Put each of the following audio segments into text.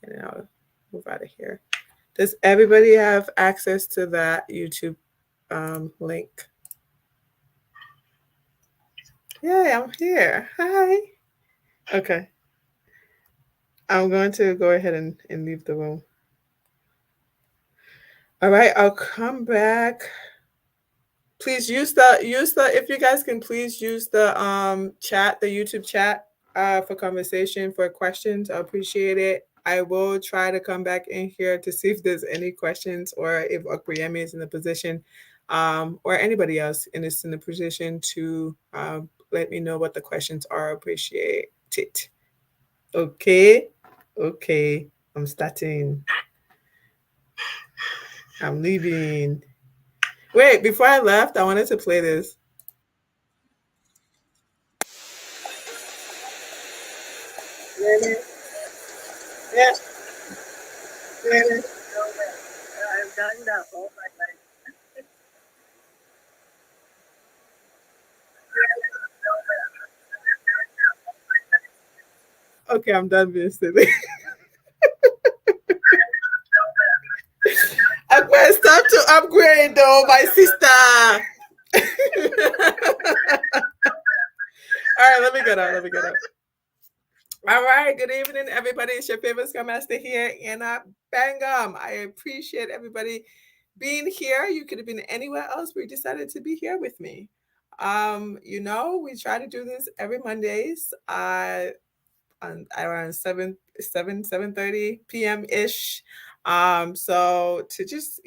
and I'll move out of here. Does everybody have access to that YouTube link? Yay, I'm here. Hi. Okay. I'm going to go ahead and leave the room. All right, I'll come back. Please use the if you guys can please use the chat, the YouTube chat for conversation, for questions. I appreciate it. I will try to come back in here to see if there's any questions or if Okwuyemi is in the position or anybody else in the position to let me know what the questions are. Appreciate it. Okay. Okay. I'm starting. I'm leaving. Wait, before I left, I wanted to play this. Really? Yeah. Really? I've done that all my life. Okay, I'm done being silly. It's time to upgrade though, my sister. All right, let me get up. Let me get up. All right, good evening, everybody. It's your favorite Scrum Master here, Anna Bangam. I appreciate everybody being here. You could have been anywhere else, but you decided to be here with me. We try to do this every Mondays. Around 7:30 p.m. ish. So to just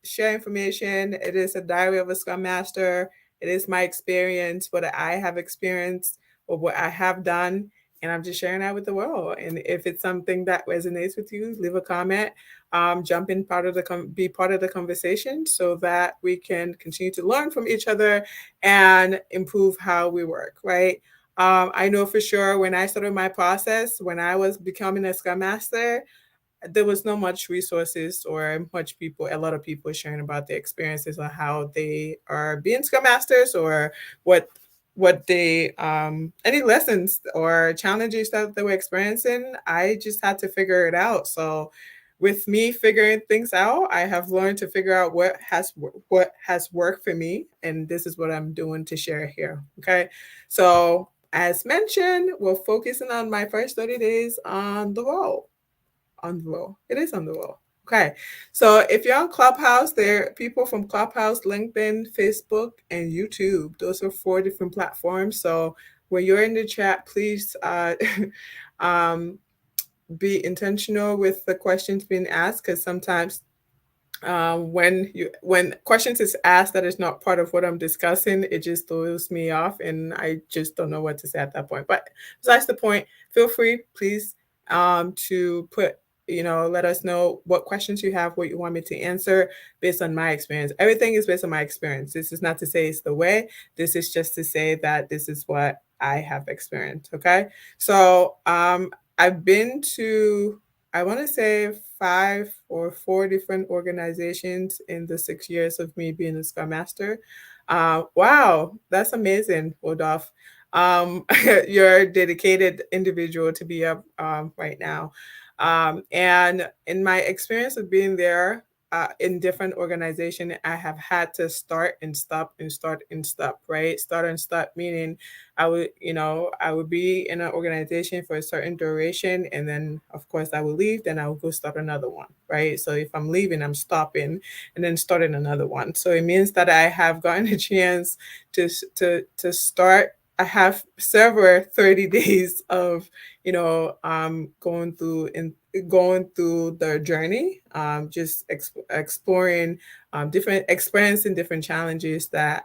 share information. It is a diary of a Scrum Master. It is my experience, what I have experienced, or what I have done, and I'm just sharing that with the world. And if it's something that resonates with you, leave a comment. Jump in, be part of the conversation, so that we can continue to learn from each other and improve how we work. Right. I know for sure when I started my process, when I was becoming a Scrum Master, there was no much resources or a lot of people sharing about their experiences on how they are being Scrum Masters, or what they any lessons or challenges that they were experiencing. I just had to figure it out. So with me figuring things out, I have learned to figure out what has worked for me, and this is what I'm doing to share here. Okay, so as mentioned, we're focusing on my first 30 days on the roll. On the roll. It is on the roll. Okay. So if you're on Clubhouse, there are people from Clubhouse, LinkedIn, Facebook, and YouTube. Those are 4 different platforms. So when you're in the chat, please um, be intentional with the questions being asked, because sometimes when questions is asked that is not part of what I'm discussing, it just throws me off, and I just don't know what to say at that point. But besides the point, feel free, please, to let us know what questions you have, what you want me to answer based on my experience. Everything is based on my experience. This is not to say it's the way. This is just to say that this is what I have experienced. Okay, so I've been to, I want to say, 5 or 4 different organizations in the 6 years of me being a Scrum Master. Wow, that's amazing, Rodolphe. You're a dedicated individual to be up right now. And in my experience of being there, in different organizations, I have had to start and stop and start and stop, right? Start and stop meaning I would be in an organization for a certain duration, and then of course I will leave, then I will go start another one, right? So if I'm leaving, I'm stopping and then starting another one. So it means that I have gotten a chance to start. I have several 30 days of going through the journey, just exploring different experiencing different challenges that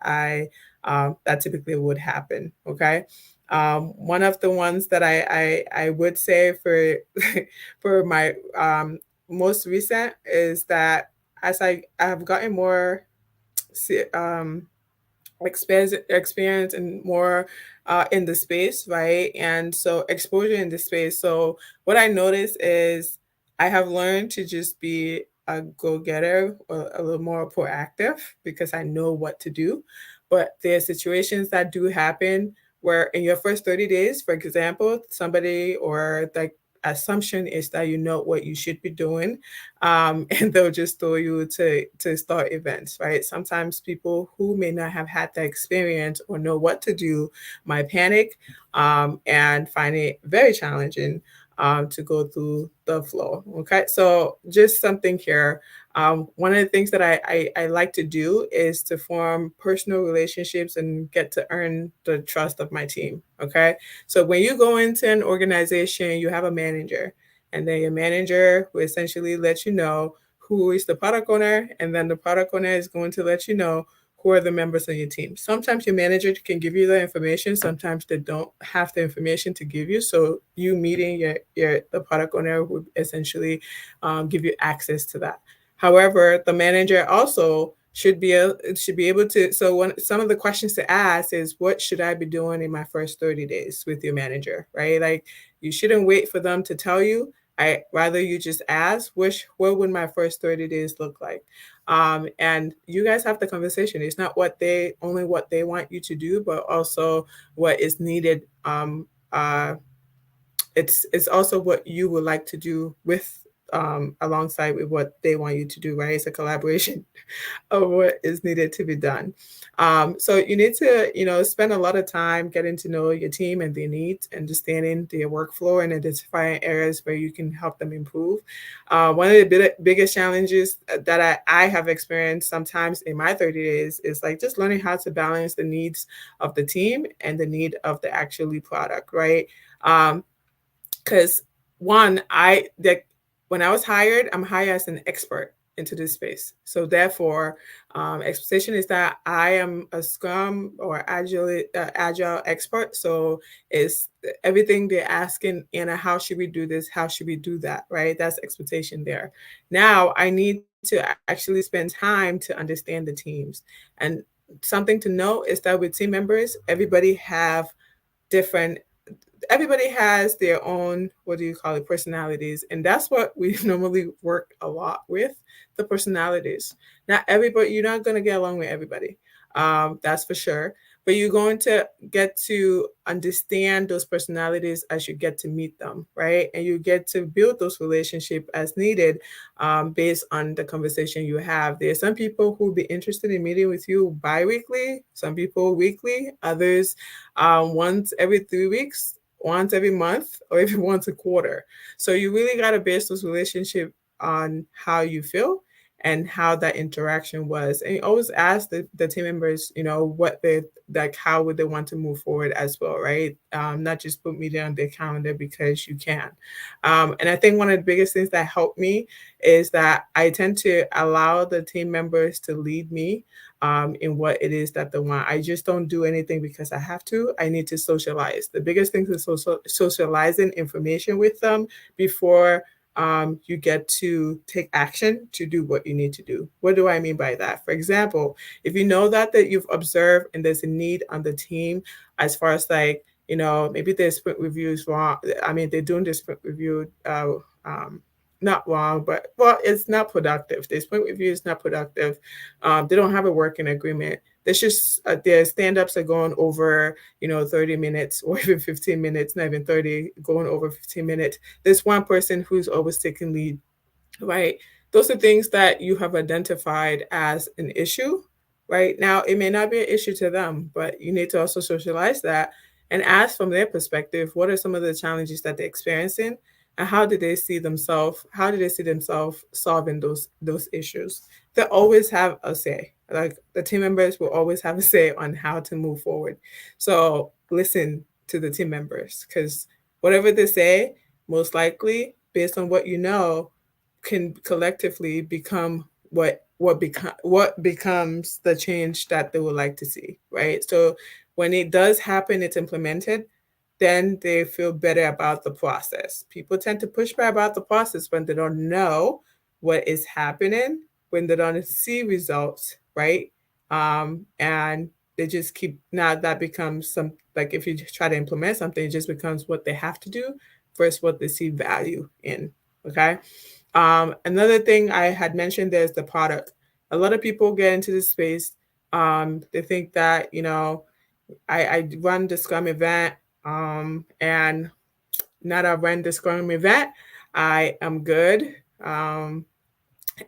typically would happen. Okay. One of the ones that I would say for for my most recent is that as I have gotten more um, experience and more in the space, right? And so exposure in the space. So what I notice is I have learned to just be a go-getter, or a little more proactive, because I know what to do. But there are situations that do happen where in your first 30 days, for example, somebody or like assumption is that you know what you should be doing, and they'll just throw you to start events, right? Sometimes people who may not have had that experience or know what to do might panic, and find it very challenging, to go through the flow. Okay, so just something here. One of the things that I like to do is to form personal relationships and get to earn the trust of my team. Okay, so when you go into an organization, you have a manager, and then your manager will essentially let you know who is the product owner, and then the product owner is going to let you know who are the members of your team. Sometimes your manager can give you the information, sometimes they don't have the information to give you. So you meeting your the product owner would essentially, give you access to that. However, the manager also should be able to. So one some of the questions to ask is, what should I be doing in my first 30 days with your manager, right? Like, you shouldn't wait for them to tell you. I rather you just ask, what would my first 30 days look like? And you guys have the conversation. It's not what they want you to do, but also what is needed. It's also what you would like to do with, alongside with what they want you to do, right? It's a collaboration of what is needed to be done. So you need to, spend a lot of time getting to know your team and their needs, understanding their workflow, and identifying areas where you can help them improve. One of the biggest challenges that I have experienced sometimes in my 30 days is like just learning how to balance the needs of the team and the need of the actually product, right? Um, because one, when I was hired, I'm hired as an expert into this space. So therefore, expectation is that I am a Scrum or Agile expert. So it's everything they're asking, Anna, how should we do this? How should we do that? Right? That's expectation there. Now I need to actually spend time to understand the teams. And something to note is that with team members, different everybody has their own, what do you call it, personalities, and that's what we normally work a lot with, the personalities. Not everybody, you're not going to get along with everybody, that's for sure, but you're going to get to understand those personalities as you get to meet them, right? And you get to build those relationships as needed, based on the conversation you have. There's some people who will be interested in meeting with you bi-weekly, some people weekly, others, once every 3 weeks, once every month, or even once a quarter. So you really got to base those relationships on how you feel and how that interaction was. And you always ask the team members, what they like, how would they want to move forward as well, right? Not just put media on their calendar because you can. And I think one of the biggest things that helped me is that I tend to allow the team members to lead me, in what it is that they want. I just don't do anything because I have to. I need to socialize. The biggest thing is socializing information with them before, you get to take action to do what you need to do. What do I mean by that? For example, if you know that you've observed and there's a need on the team, as far as like, maybe their sprint review is wrong. I mean, they're doing the sprint review, not wrong, but well, it's not productive. This point review is not productive. They don't have a working agreement. There's just their stand-ups are going over, 30 minutes or even 15 minutes, not even 30, going over 15 minutes. There's one person who's always taking lead, right? Those are things that you have identified as an issue, right? Now, it may not be an issue to them, but you need to also socialize that and ask from their perspective, what are some of the challenges that they're experiencing, and how do they see themselves solving those issues? They always have a say. Like, the team members will always have a say on how to move forward. So listen to the team members, because whatever they say, most likely, based on what you know, can collectively become what becomes the change that they would like to see, right? So when it does happen, it's implemented, then they feel better about the process. People tend to push back about the process when they don't know what is happening, when they don't see results, right? And they just keep, now that becomes some, like, if you try to implement something, it just becomes what they have to do versus what they see value in. Okay. Another thing I had mentioned, there's the product. A lot of people get into this space. They think that, I run the Scrum event, and now that I've run the Scrum event, I am good.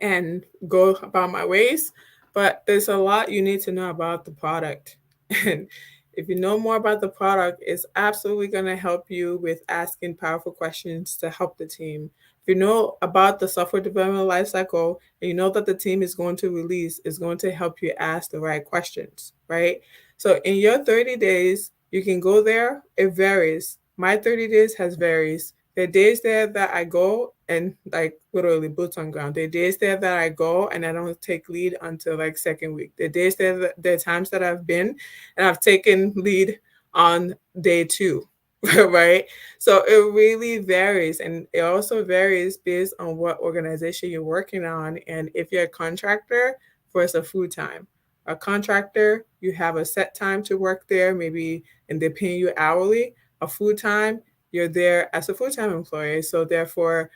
And go about my ways. But there's a lot you need to know about the product. And if you know more about the product, it's absolutely going to help you with asking powerful questions to help the team. If you know about the software development lifecycle and you know that the team is going to release, it's going to help you ask the right questions, right? So in your 30 days, you can go there. It varies. My 30 days has varies. The days there that I go and like literally boots on ground. The days there that I go and I don't take lead until like second week. The days there, the times that I've been and I've taken lead on day two, right? So it really varies, and it also varies based on what organization you're working on, and if you're a contractor versus a full time. A contractor, you have a set time to work there, maybe, and they're paying you hourly. A full time, you're there as a full-time employee, so therefore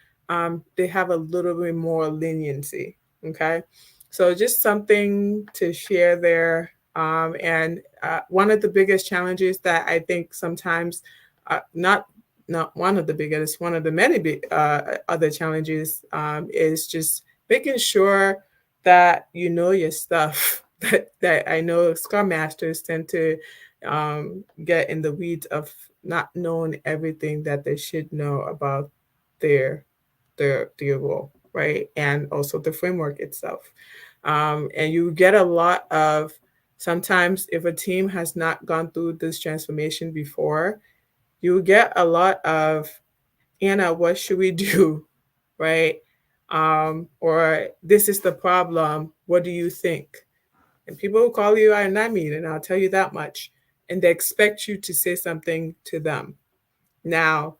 they have a little bit more leniency. Okay, so just something to share there. And one of the biggest challenges that I think sometimes, not one of the biggest, one of the many other challenges is just making sure that you know your stuff. That I know Scrum Masters tend to get in the weeds of not knowing everything that they should know about their their role, right? And also the framework itself. And you get a lot of sometimes if a team has not gone through this transformation before, you get a lot of Anna, what should we do? Right? Or this is the problem. What do you think? And people will call you out in that meeting, I'll tell you that much. And they expect you to say something to them. Now,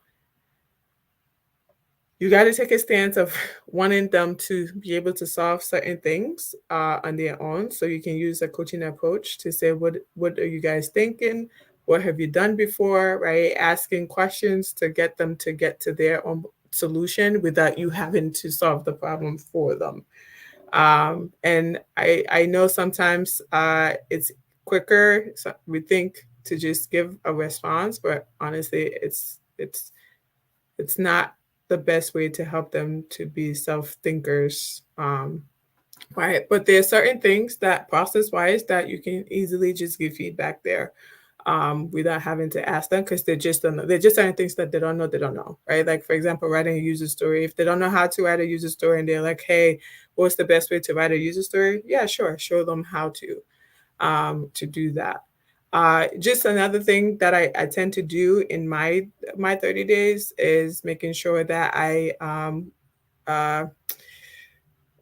you got to take a stance of wanting them to be able to solve certain things on their own. So you can use a coaching approach to say, what are you guys thinking? What have you done before? Right? Asking questions to get them to get to their own solution without you having to solve the problem for them. And I know sometimes it's quicker. So we think to just give a response, but honestly, it's not the best way to help them to be self thinkers. Right. But there are certain things that process wise that you can easily just give feedback there without having to ask them because they just don't know. They're just certain things that they don't know. Right. Like, for example, writing a user story. If they don't know how to write a user story and they're like, hey, what's the best way to write a user story? Yeah, sure. Show them how to do that. Just another thing that I tend to do in my 30 days is making sure that I uh,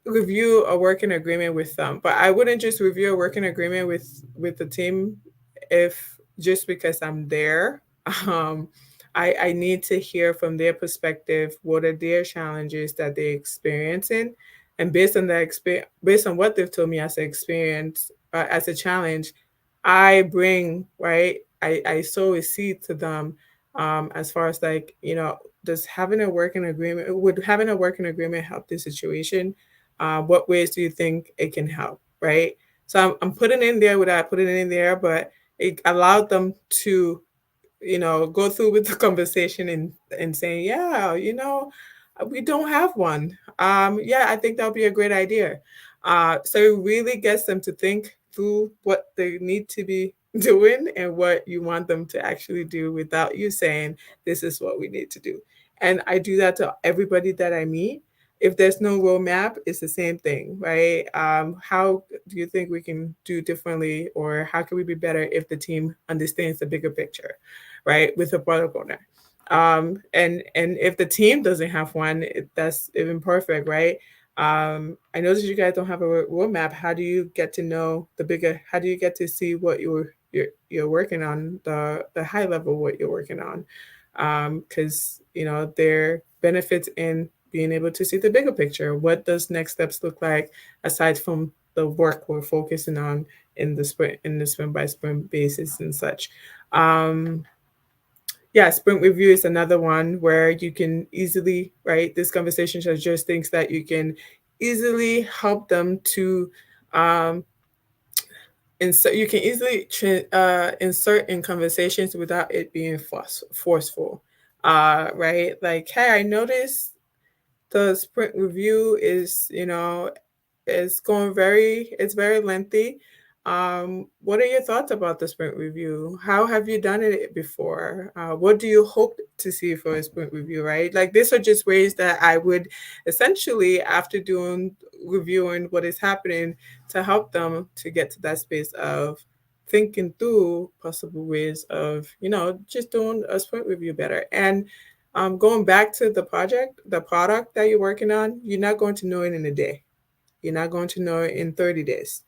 review a working agreement with them. But I wouldn't just review a working agreement with the team if just because I'm there. Um, I need to hear from their perspective what are their challenges that they're experiencing, and based on that experience, based on what they've told me as an experience, as a challenge, I bring right. I sow a seed to them as far as like does having a working agreement would having a working agreement help the situation? What ways do you think it can help, right? So I'm putting in there without putting it in there, but it allowed them to go through with the conversation and saying, yeah, we don't have one. Yeah, I think that would be a great idea. So it really gets them to think through what they need to be doing and what you want them to actually do without you saying, this is what we need to do. And I do that to everybody that I meet. If there's no roadmap, it's the same thing, right? How do you think we can do differently, or how can we be better if the team understands the bigger picture, right? With a product owner. And if the team doesn't have one, that's even perfect, right? I noticed you guys don't have a roadmap. How do you get to know the bigger? How do you get to see what you're working on, the high level what you're working on? Because there are benefits in being able to see the bigger picture. What does next steps look like aside from the work we're focusing on in the sprint by sprint basis and such? Um, yeah, sprint review is another one where you can easily, right? This conversation are just things that you can easily help them to um, insert. You can easily insert in conversations without it being forceful. right? Like, hey, I noticed the sprint review is, it's very lengthy. What are your thoughts about the sprint review? How have you done it before? What do you hope to see for a sprint review, right? Like, these are just ways that I would essentially, after doing reviewing what is happening, to help them to get to that space of thinking through possible ways of, just doing a sprint review better. And going back to the product that you're working on, you're not going to know it in a day. You're not going to know it in 30 days.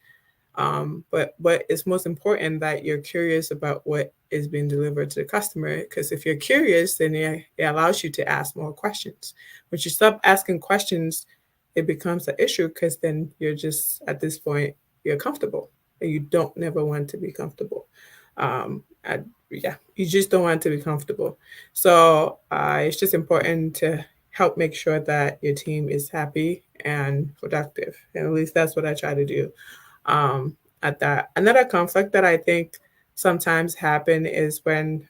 But it's most important that you're curious about what is being delivered to the customer. Because if you're curious, then it allows you to ask more questions. When you stop asking questions, it becomes an issue because then you're just at this point you're comfortable, and you don't never want to be comfortable. Yeah, you just don't want to be comfortable. So it's just important to help make sure that your team is happy and productive. And at least that's what I try to do at that. Another conflict that I think sometimes happen is when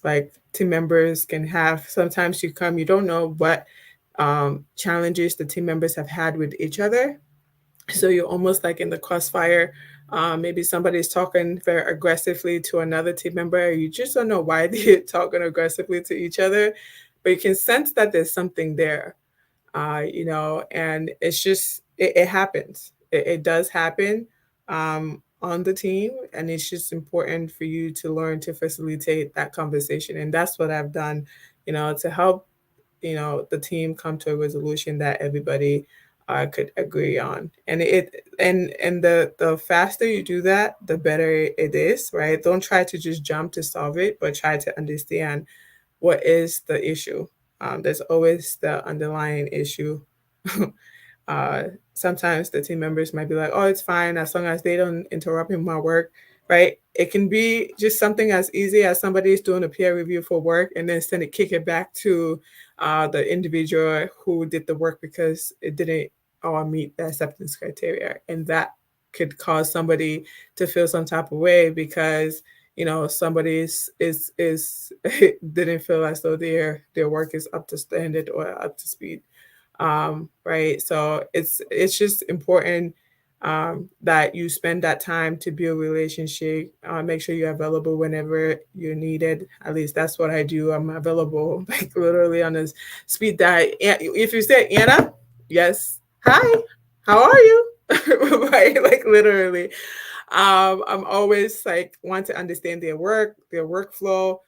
like team members can have, sometimes you don't know what challenges the team members have had with each other. So you're almost like in the crossfire. Maybe somebody's talking very aggressively to another team member. You just don't know why they're talking aggressively to each other, but you can sense that there's something there, and it happens. It does happen on the team, and it's just important for you to learn to facilitate that conversation. And that's what I've done, to help the team come to a resolution that everybody could agree on. And the faster you do that, the better it is, right? Don't try to just jump to solve it, but try to understand what is the issue. There's always the underlying issue. Sometimes the team members might be like, "Oh, it's fine as long as they don't interrupt my work," right? It can be just something as easy as somebody is doing a peer review for work and then send it, kick it back to the individual who did the work because it didn't all meet the acceptance criteria, and that could cause somebody to feel some type of way because somebody is didn't feel as though their work is up to standard or up to speed, right? So it's just important that you spend that time to build relationship. Make sure you're available whenever you're needed. At least that's what I do. I'm available like literally on a speed dial. If you say Anna, yes, hi, how are you? Right, like literally. I'm always like want to understand their work, their workflow.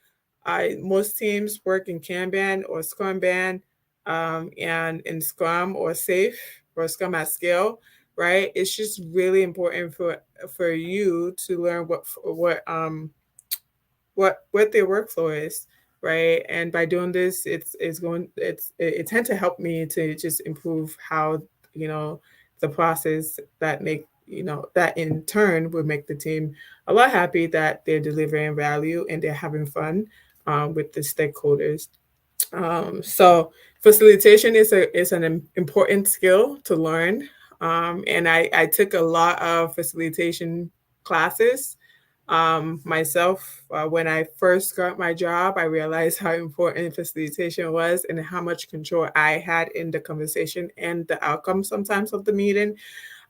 I Most teams work in Kanban or Scrum Ban, and in Scrum or Safe or Scrum at Scale, right? It's just really important for you to learn what their workflow is, right? And by doing this, it tend to help me to just improve how you know the process that in turn would make the team a lot happy that they're delivering value and they're having fun with the stakeholders. So facilitation is an important skill to learn, and I took a lot of facilitation classes myself. When I first got my job, I realized how important facilitation was and how much control I had in the conversation and the outcome sometimes of the meeting.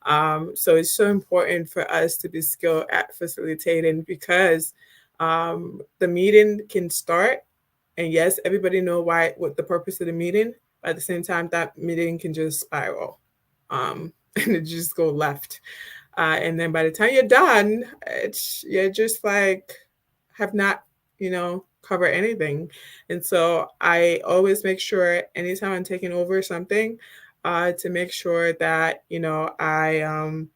So it's so important for us to be skilled at facilitating because the meeting can start, and yes, everybody know why what the purpose of the meeting. But at the same time, that meeting can just spiral, and it just go left. And then by the time you're done, you're just like have not, cover anything. And so I always make sure anytime I'm taking over something, to make sure that I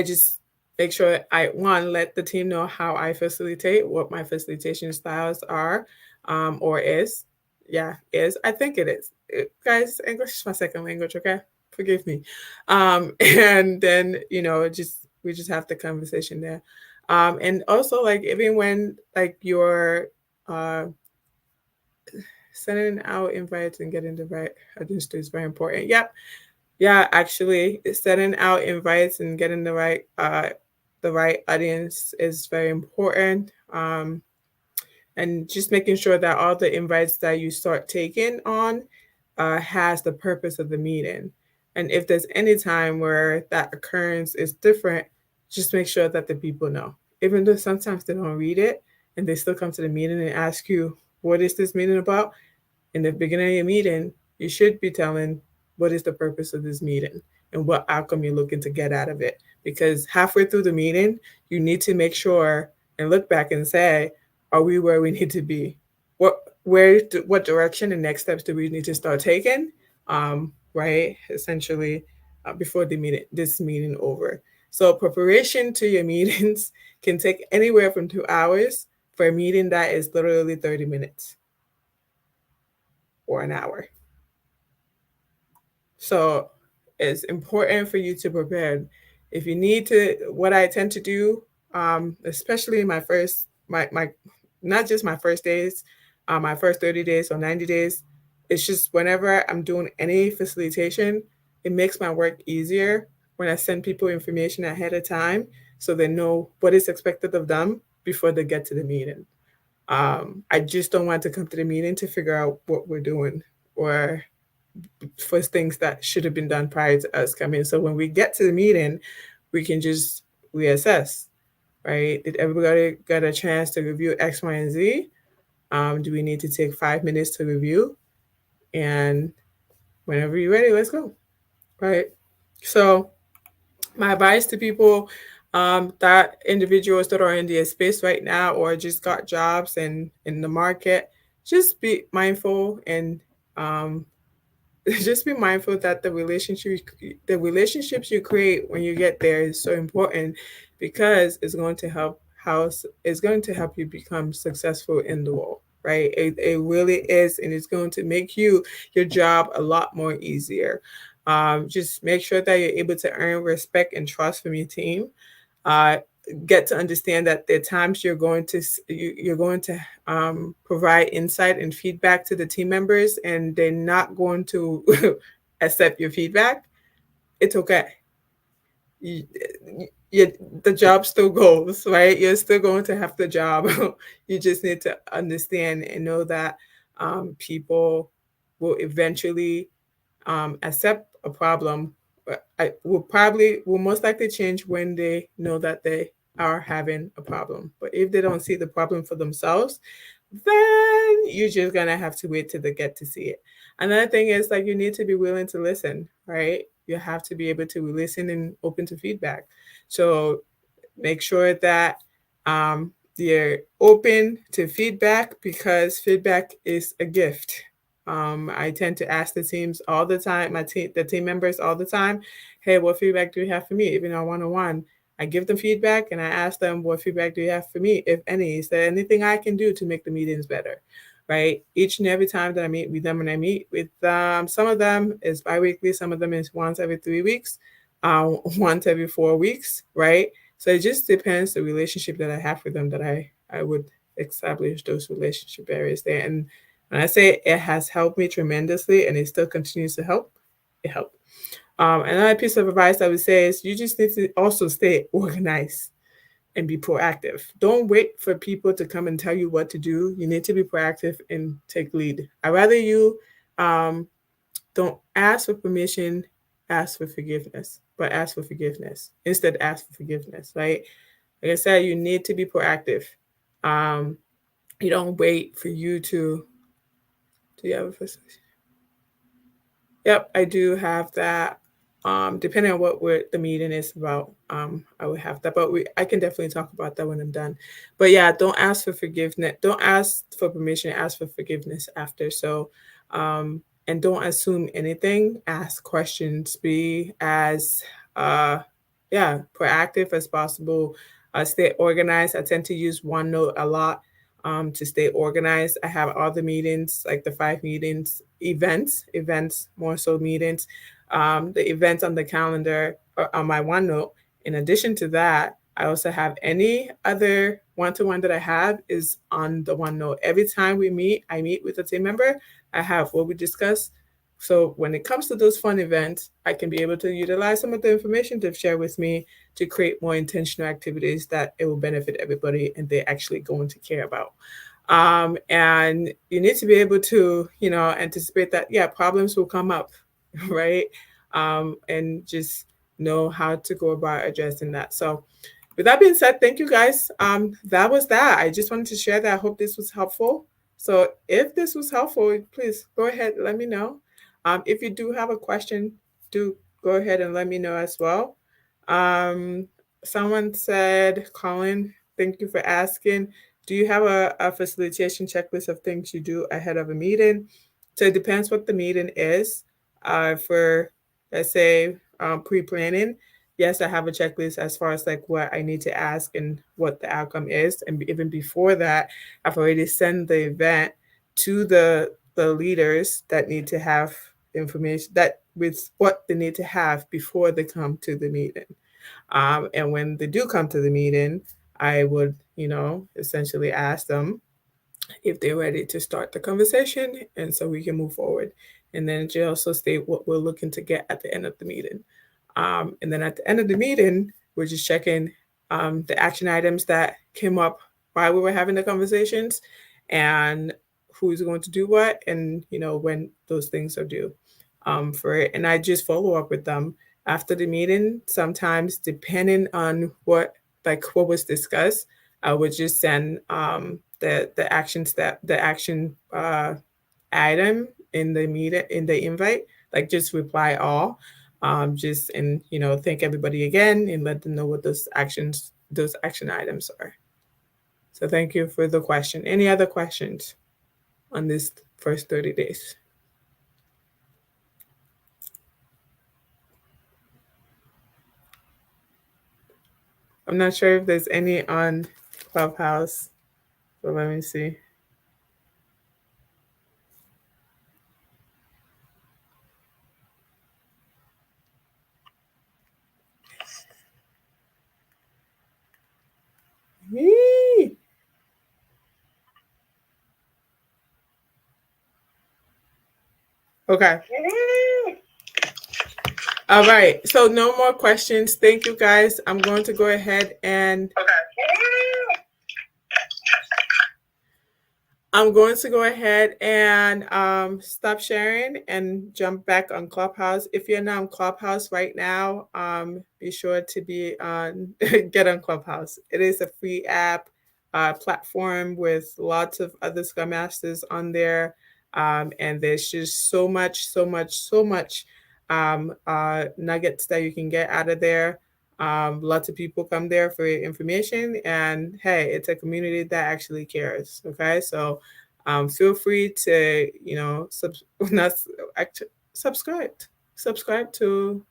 just make sure I one let the team know how I facilitate, what my facilitation styles are, or is. Yeah, is. I think it is. Guys, English is my second language. Okay, forgive me. And then just we just have the conversation there, and also like even when like you're uh, sending out invites and getting the right audience is very important. Yep, yeah, actually, sending out invites and getting the right audience is very important. and just making sure that all the invites that you start taking on has the purpose of the meeting. And if there's any time where that occurrence is different, just make sure that the people know. Even though sometimes they don't read it and they still come to the meeting and ask you, what is this meeting about? In the beginning of your meeting, you should be telling what is the purpose of this meeting and what outcome you're looking to get out of it. Because halfway through the meeting, you need to make sure and look back and say, are we where we need to be? What what direction and next steps do we need to start taking? Right, essentially, before the meeting, this meeting over. So preparation to your meetings can take anywhere from 2 hours for a meeting that is literally 30 minutes or an hour. So it's important for you to prepare. If you need to, what I tend to do, especially my first, my not just my first days, my first 30 days or 90 days, it's just whenever I'm doing any facilitation, it makes my work easier when I send people information ahead of time so they know what is expected of them before they get to the meeting. I just don't want to come to the meeting to figure out what we're doing or for things that should have been done prior to us coming. So when we get to the meeting, we can just reassess, right? Did everybody get a chance to review X, Y, and Z? Do we need to take 5 minutes to review? And whenever you're ready, let's go, right? So my advice to people, that individuals that are in the space right now or just got jobs and in the market, just be mindful and um, just be mindful that the relationships you create when you get there is so important because it's going to help you become successful in the role, right? It really is, and it's going to make your job a lot more easier. Just make sure that you're able to earn respect and trust from your team. uh, get to understand that there are times you're going to provide insight and feedback to the team members, and they're not going to accept your feedback. It's okay. You, you, the job still goes, right? You're still going to have the job. You just need to understand and know that people will eventually accept a problem. I will most likely change when they know that they are having a problem. But if they don't see the problem for themselves, then you're just gonna have to wait till they get to see it. Another thing is like you need to be willing to listen, right? You have to be able to listen and open to feedback. So make sure that you're open to feedback because feedback is a gift. I tend to ask the teams all the time, the team members all the time, hey, what feedback do you have for me? Even on one on one, I give them feedback and I ask them, what feedback do you have for me, if any? Is there anything I can do to make the meetings better? Right? Each and every time that I meet with them, and I meet with some of them is biweekly, some of them is once every 3 weeks, once every 4 weeks, right? So it just depends the relationship that I have with them that I would establish those relationship barriers there. And when I say it has helped me tremendously and it still continues to help, it helped. Another piece of advice I would say is you just need to also stay organized and be proactive. Don't wait for people to come and tell you what to do. You need to be proactive and take lead. I rather you um, don't ask for permission, ask for forgiveness, but ask for forgiveness. Instead, ask for forgiveness, right? Like I said, you need to be proactive. Um, you don't wait for you to. Do you have a first? Yep, I do have that. Depending on what the meeting is about, I would have that. But I can definitely talk about that when I'm done. But yeah, don't ask for forgiveness. Don't ask for permission. Ask for forgiveness after. So, and don't assume anything. Ask questions. Be as yeah, proactive as possible. Stay organized. I tend to use OneNote a lot to stay organized. I have all the meetings, like the 5 meetings, events, more so meetings, the events on the calendar on my OneNote. In addition to that, I also have any other one-to-one that I have is on the OneNote. Every time I meet with a team member, I have what we discuss. So when it comes to those fun events, I can be able to utilize some of the information they've shared with me to create more intentional activities that it will benefit everybody and they're actually going to care about. And you need to be able to, anticipate that, yeah, problems will come up, right? And just know how to go about addressing that. So, with that being said, thank you guys. That was that. I just wanted to share that. I hope this was helpful. So, if this was helpful, please go ahead, let me know. If you do have a question, do go ahead and let me know as well. Um, Someone said, Colin, thank you for asking. Do you have a facilitation checklist of things you do ahead of a meeting? So it depends what the meeting is. For, let's say, pre planning, yes, I have a checklist as far as like what I need to ask and what the outcome is. And even before that, I've already sent the event to the leaders that need to have information that with what they need to have before they come to the meeting. And when they do come to the meeting, I would, essentially ask them if they're ready to start the conversation, and so we can move forward. And then she also state what we're looking to get at the end of the meeting. And then at the end of the meeting, we're just checking the action items that came up while we were having the conversations, and who's going to do what, and when those things are due for it. And I just follow up with them after the meeting. Sometimes, depending on what was discussed, I would just send the action step, the action item in the meeting, in the invite, like just reply all, just and thank everybody again and let them know what those action items are. So thank you for the question. Any other questions on this first 30 days? I'm not sure if there's any on Clubhouse, but let me see. Yee! Okay. All right. So no more questions. Thank you guys. I'm going to go ahead and stop sharing and jump back on Clubhouse. If you're not on Clubhouse right now, be sure to be on get on Clubhouse. It is a free app platform with lots of other Scrum Masters on there, and there's just so much, so much, so much nuggets that you can get out of there. Lots of people come there for information, and hey, it's a community that actually cares. Okay, so feel free to not subscribe, subscribe to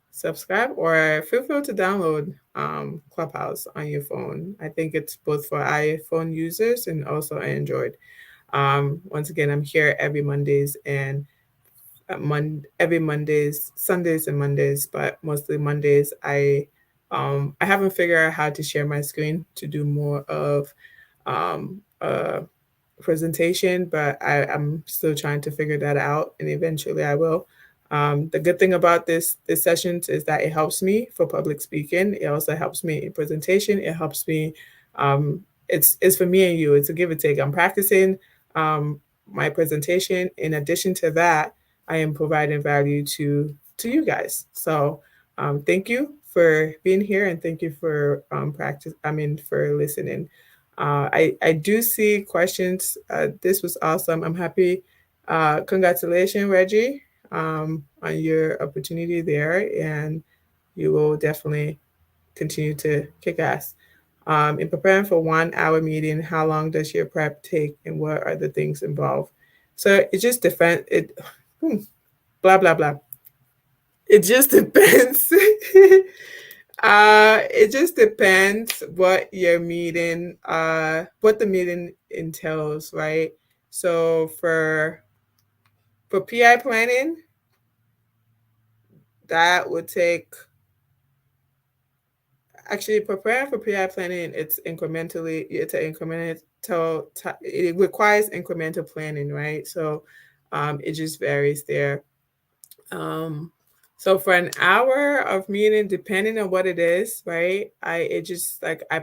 subscribe, or feel free to download Clubhouse on your phone. I think it's both for iPhone users and also Android. Once again, I'm here every Mondays and every Mondays, Sundays and Mondays, but mostly Mondays. I haven't figured out how to share my screen to do more of a presentation, but I'm still trying to figure that out, and eventually I will. The good thing about this sessions is that it helps me for public speaking. It also helps me in presentation. It helps me. It's for me and you. It's a give and take. I'm practicing my presentation. In addition to that, I am providing value to you guys. So thank you for being here, and thank you for practice. I mean, for listening. I do see questions. This was awesome. I'm happy. Congratulations, Reggie, on your opportunity there, and you will definitely continue to kick ass. In preparing for 1 hour meeting, how long does your prep take, and what are the things involved? So it just depends. Blah blah blah. It just depends. It just depends what the meeting entails, right? So for PI planning, that would take actually preparing for PI planning. It's an incremental. It requires incremental planning, right? So, it just varies there. Um, so for an hour of meeting, depending on what it is, right? I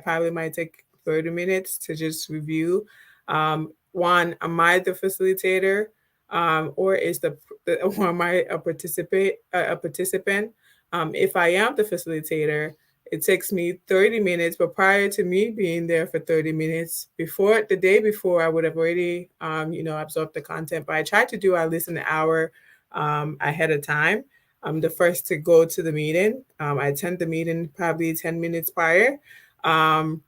probably might take 30 minutes to just review One, am I the facilitator, or is or am I a participant? If I am the facilitator, it takes me 30 minutes, but prior to me being there for 30 minutes, before the day before, I would have already, absorbed the content. But I try to do at least an hour ahead of time. I'm the first to go to the meeting. I attend the meeting probably 10 minutes prior. Um,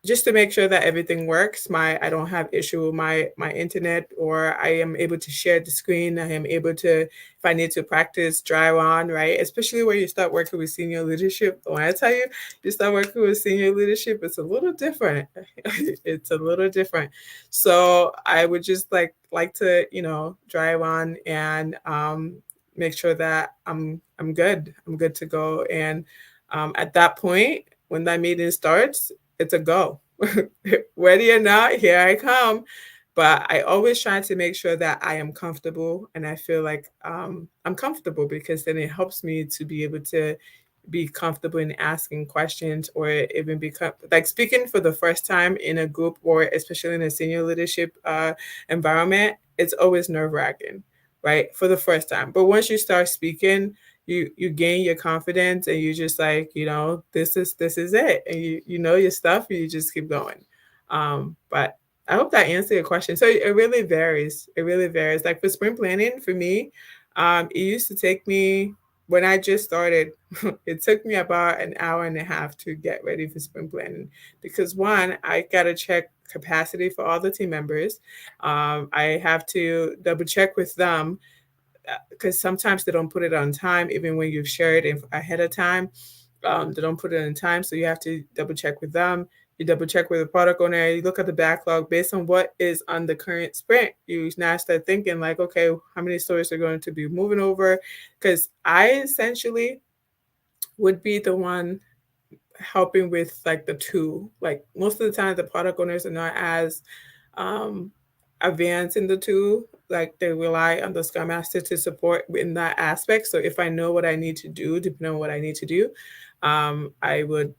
just to make sure that everything works. I don't have issue with my internet, or I am able to share the screen. I am able to, if I need to practice drive on, right? Especially when you start working with senior leadership. When I tell you, you start working with senior leadership, it's a little different. It's a little different. So I would just like to, drive on and make sure that I'm good. I'm good to go. And at that point, when that meeting starts, it's a go. Ready or not, here I come. But I always try to make sure that I am comfortable, and I feel like I'm comfortable, because then it helps me to be able to be comfortable in asking questions, or even become like speaking for the first time in a group, or especially in a senior leadership environment. It's always nerve wracking, right? For the first time. But once you start speaking, you gain your confidence, and you just like, this is it, and you know your stuff, and you just keep going. But I hope that answered your question. So it really varies. It really varies. Like for sprint planning, for me, it used to take me, when I just started, it took me about an hour and a half to get ready for sprint planning, because one, I gotta check capacity for all the team members. I have to double check with them, because sometimes they don't put it on time, even when you've shared it ahead of time. They don't put it in time, so you have to double check with them. You double check with the product owner. You look at the backlog based on what is on the current sprint. You now start thinking like, okay, how many stories are going to be moving over? Because I essentially would be the one helping with like the tool. Like most of the time, the product owners are not as um, advanced in the tool. Like they rely on the Scrum Master to support in that aspect. So if I know what I need to do, depending on what I need to do, I would,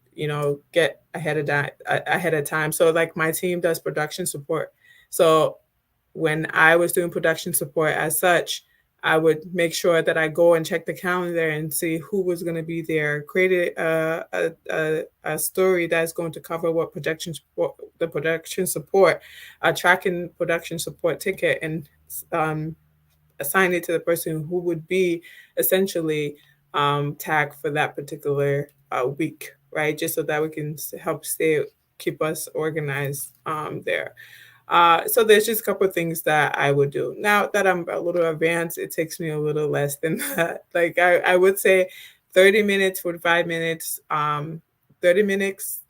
get ahead of that ahead of time. So like my team does production support. So when I was doing production support as such, I would make sure that I go and check the calendar and see who was going to be there, create a story that's going to cover what production support, the production support, tracking production support ticket, and um, assign it to the person who would be essentially tagged for that particular week, right? Just so that we can help keep us organized there. So there's just a couple of things that I would do. Now that I'm a little advanced, it takes me a little less than that. Like I would say 30 minutes, 45 minutes, 30 minutes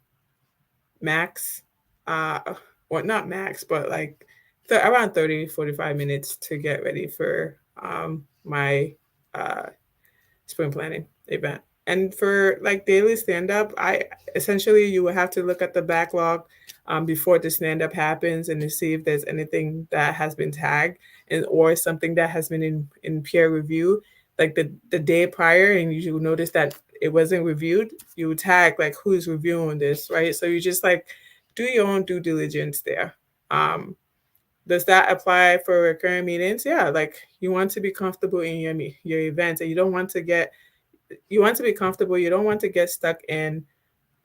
max. Uh, well, not max, but like around 30, 45 minutes to get ready for my uh, sprint planning event. And for like daily stand up, I essentially you will have to look at the backlog before the stand up happens, and to see if there's anything that has been tagged, and or something that has been in peer review, like the day prior, and you will notice that it wasn't reviewed. You would tag like who's reviewing this, right? So you just like do your own due diligence there. Um, does that apply for recurring meetings? Yeah, like you want to be comfortable in your events, and you want to be comfortable. You don't want to get stuck in,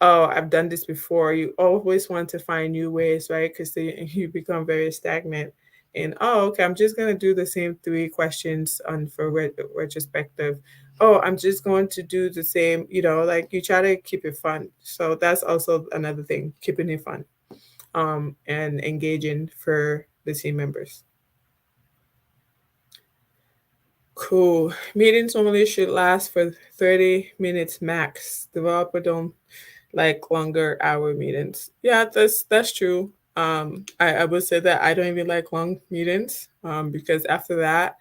oh, I've done this before. You always want to find new ways, right? Because you become very stagnant. And oh, okay, I'm just gonna do the same three questions on for retrospective. Oh, I'm just going to do the same. Like you try to keep it fun. So that's also another thing, keeping it fun, and engaging for the team members. Cool. Meetings normally should last for 30 minutes max. Developer don't like longer hour meetings. Yeah, that's true. I would say that I don't even like long meetings. Because after that,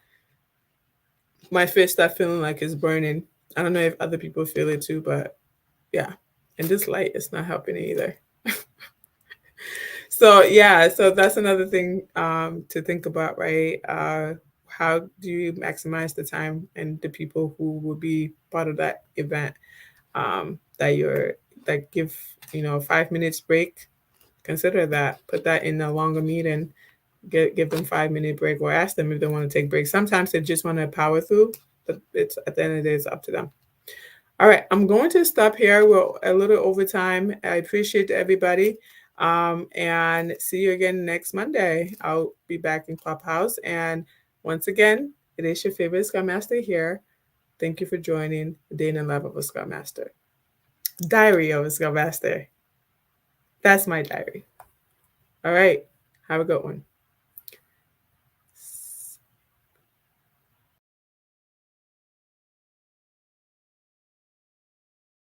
my face start feeling like it's burning. I don't know if other people feel it too, but yeah. And this light is not helping either. So yeah, so that's another thing to think about, right? How do you maximize the time and the people who will be part of that event? That give 5 minutes break, consider that. Put that in a longer meeting. Give them 5 minute break or ask them if they want to take breaks. Sometimes they just want to power through, but it's at the end of the day, it's up to them. All right, I'm going to stop here. We're a little over time. I appreciate everybody. And see you again next Monday. I'll be back in Clubhouse. And once again, it is your favorite Scrum Master here. Thank you for joining the Day in the Life of a Scrum Master. Diary of a Scrum Master. That's my diary. All right. Have a good one.